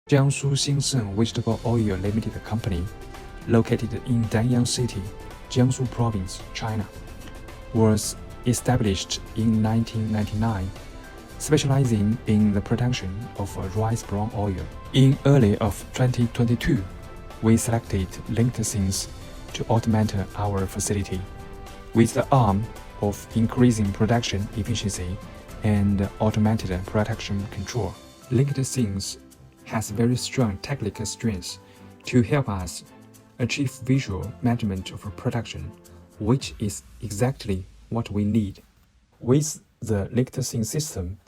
Jiangsu Xinsheng Vegetable Oil Limited Company, located in Danyang City, Jiangsu Province, China, was established in 1999, specializing in the production of rice bran oil. In early of 2022, we selected Things to augment our facility, with the aim of increasing production efficiency and automated production control. Things has very strong technical strengths to help us achieve visual management of production, which is exactly what we need. With the Things system,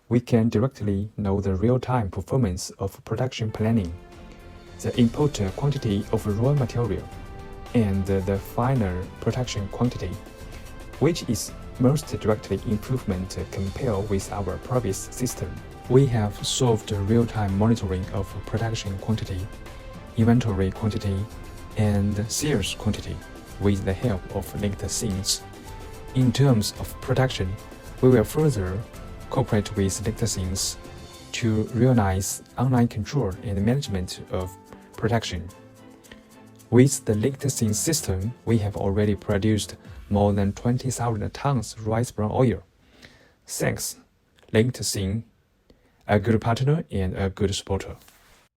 we can directly know the real-time performance of production planning, the input quantity of raw material, and the final production quantity, which is most directly improvement compared with our previous system. We have solved real-time monitoring of production quantity, inventory quantity, and sales quantity with the help of Things. In terms of production, we will further cooperate with Things to realize online control and management of production. With the Things system, we have already produced more than 20,000 tons rice bran oil. Thanks, Things, a good partner and a good supporter.